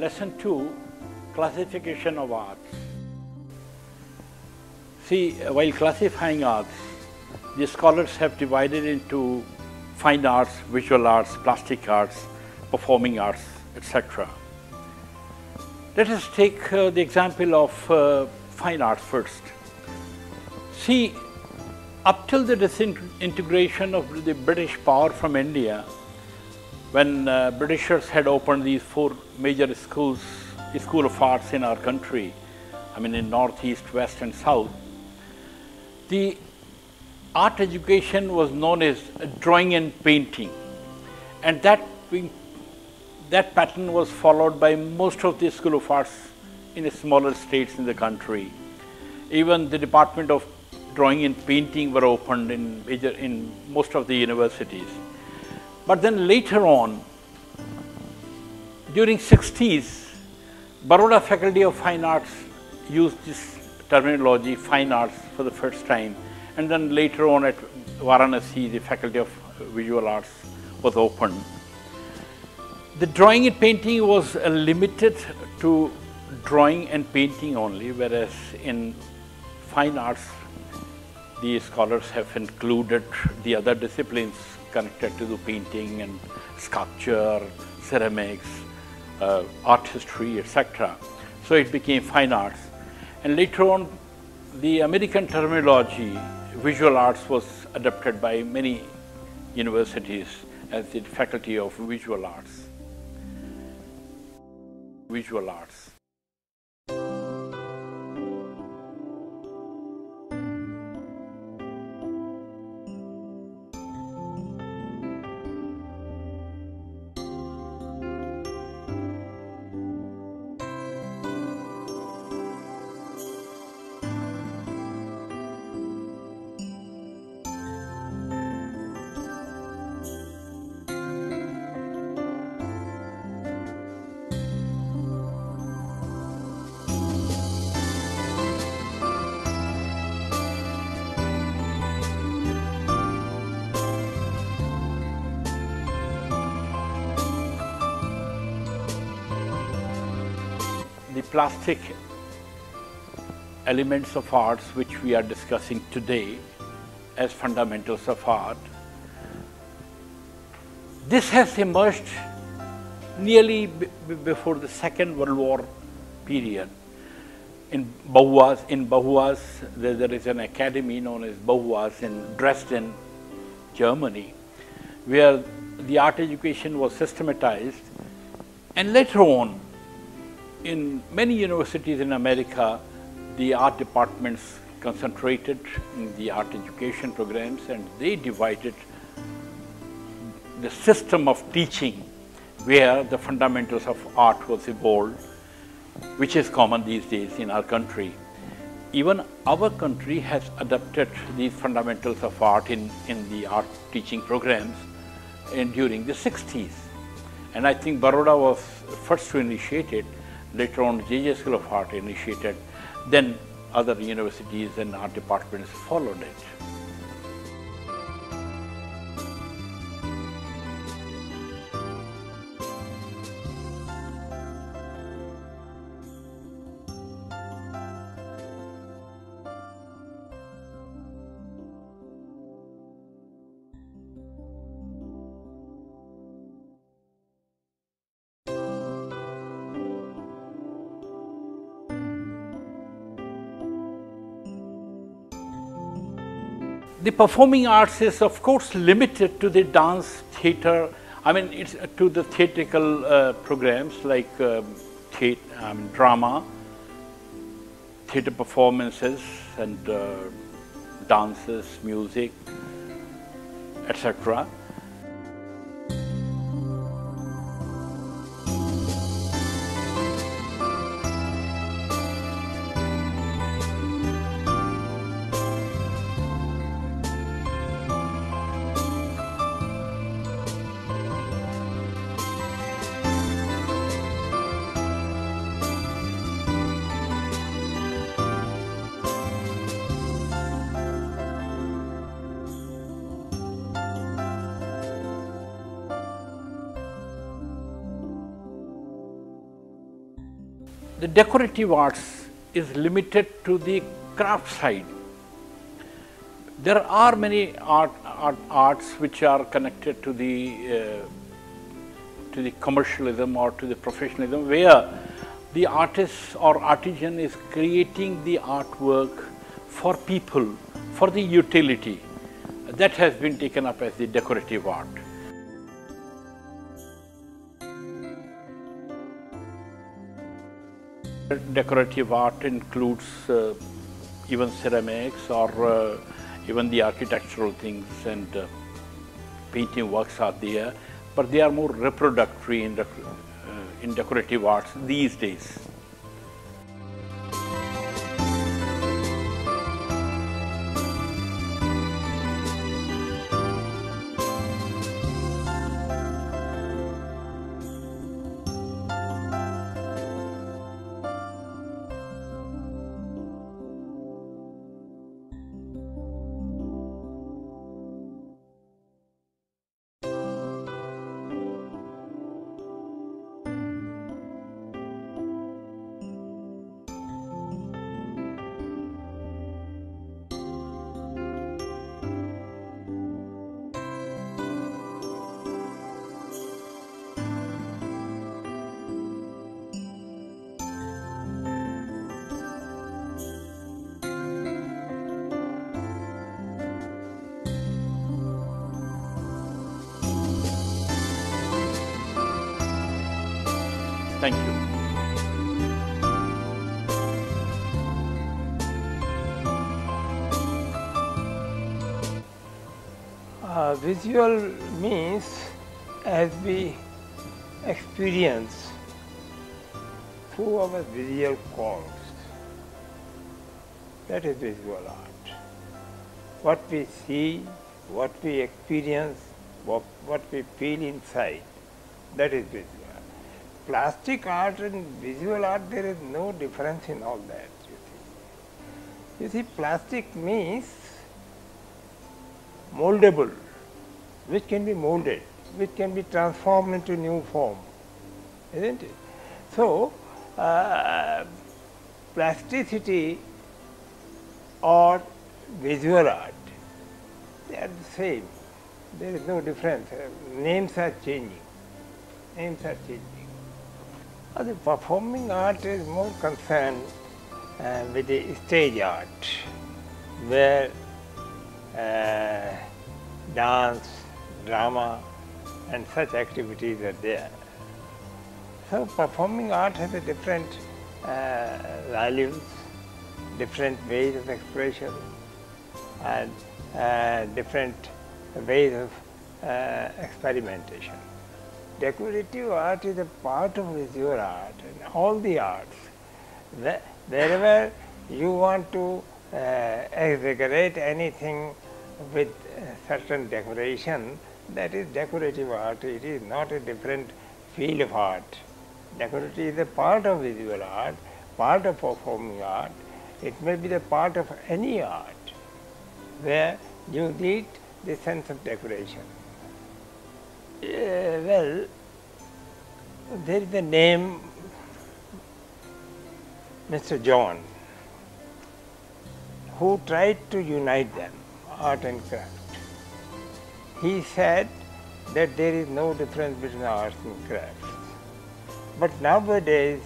Lesson 2, Classification of Arts. See, while classifying arts, the scholars have divided into fine arts, visual arts, plastic arts, performing arts, etc. Let us take the example of fine arts first. See, up till the disintegration of the British power from India, when Britishers had opened these 4 major schools, the School of Arts in our country, I mean in North, East, West and South, the art education was known as drawing and painting, and that pattern was followed by most of the School of Arts in the smaller states in the country. Even the Department of Drawing and Painting were opened in most of the universities. But then later on, during 60s, Baroda Faculty of Fine Arts used this terminology, fine arts, for the first time. And then later on at Varanasi, the Faculty of Visual Arts was opened. The drawing and painting was limited to drawing and painting only, whereas in fine arts, the scholars have included the other disciplines connected to the painting and sculpture, ceramics, art history, etc. So it became fine arts. And later on, the American terminology, visual arts, was adopted by many universities as the Faculty of Visual Arts. Visual arts. The plastic elements of arts which we are discussing today as fundamentals of art, this has emerged nearly before the Second World War period. In Bauhaus, there is an academy known as Bauhaus in Dresden, Germany, where the art education was systematized, and later on, in many universities in America, the art departments concentrated in the art education programs, and they divided the system of teaching where the fundamentals of art was evolved, which is common these days in our country. Even our country has adopted these fundamentals of art in the art teaching programs during the 60s. And I think Baroda was first to initiate it. Later on, JJ School of Art initiated, then other universities and art departments followed it. The performing arts is, of course, limited to the dance, theatre, I mean, it's to the theatrical programs like drama, theatre performances, and dances, music, etc. the decorative arts is limited to the craft side. There are many arts which are connected to the commercialism or to the professionalism, where the artist or artisan is creating the artwork for people, for the utility. That has been taken up as the decorative art. Decorative art includes even ceramics or even the architectural things, and painting works are there, but they are more reproductory in decorative arts these days. Thank you. Visual means as we experience through our visual cords. That is visual art. What we see, what we experience, what we feel inside, that is visual. Plastic art and visual art, there is no difference in all that, you see. Plastic means moldable, which can be molded, which can be transformed into new form, isn't it? So, plasticity or visual art, they are the same. There is no difference. Names are changing. Names are changing. The performing art is more concerned with the stage art, where dance, drama and such activities are there. So, performing art has a different values, different ways of expression and different ways of experimentation. Decorative art is a part of visual art, and all the arts. Wherever you want to exaggerate anything with certain decoration, that is decorative art. It is not a different field of art. Decorative is a part of visual art, part of performing art. It may be the part of any art where you need the sense of decoration. Well, there is a name, Mr. John, who tried to unite them, art and craft. He said that there is no difference between arts and crafts. But nowadays,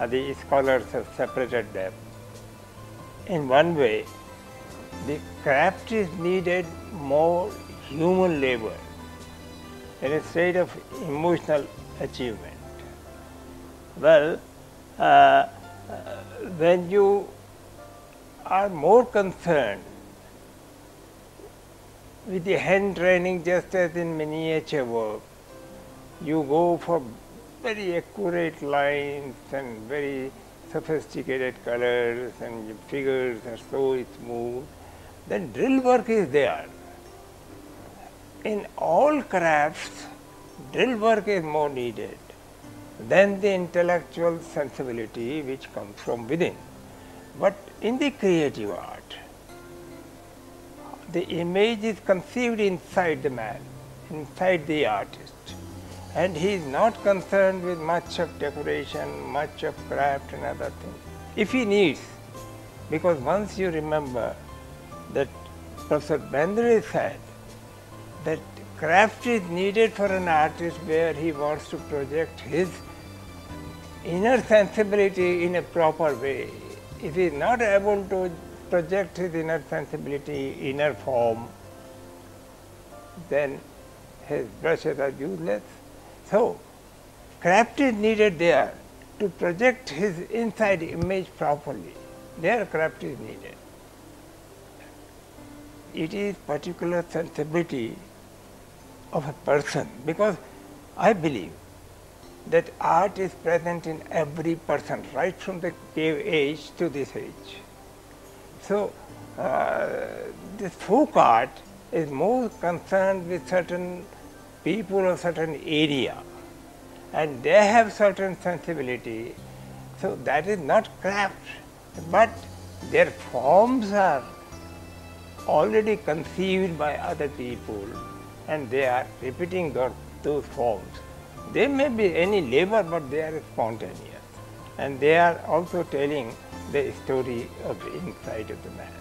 the scholars have separated them. In one way, the craft is needed more human labor in a state of emotional achievement. Well, when you are more concerned with the hand training, just as in miniature work, you go for very accurate lines and very sophisticated colors, and your figures are so smooth, then drill work is there. In all crafts, drill work is more needed than the intellectual sensibility which comes from within. But in the creative art, the image is conceived inside the man, inside the artist. and he is not concerned with much of decoration, much of craft and other things. If he needs, because once you remember that Professor Bendre said that craft is needed for an artist where he wants to project his inner sensibility in a proper way. If he is not able to project his inner sensibility, inner form, then his brushes are useless. So, craft is needed there to project his inside image properly. There craft is needed. It is particular sensibility of a person, because I believe that art is present in every person, right from the cave age to this age. So, this folk art is more concerned with certain people or certain area, and they have certain sensibility. So, that is not craft, but their forms are already conceived by other people, and they are repeating those forms. They may be any labor, but they are spontaneous, and they are also telling the story of the inside of the man.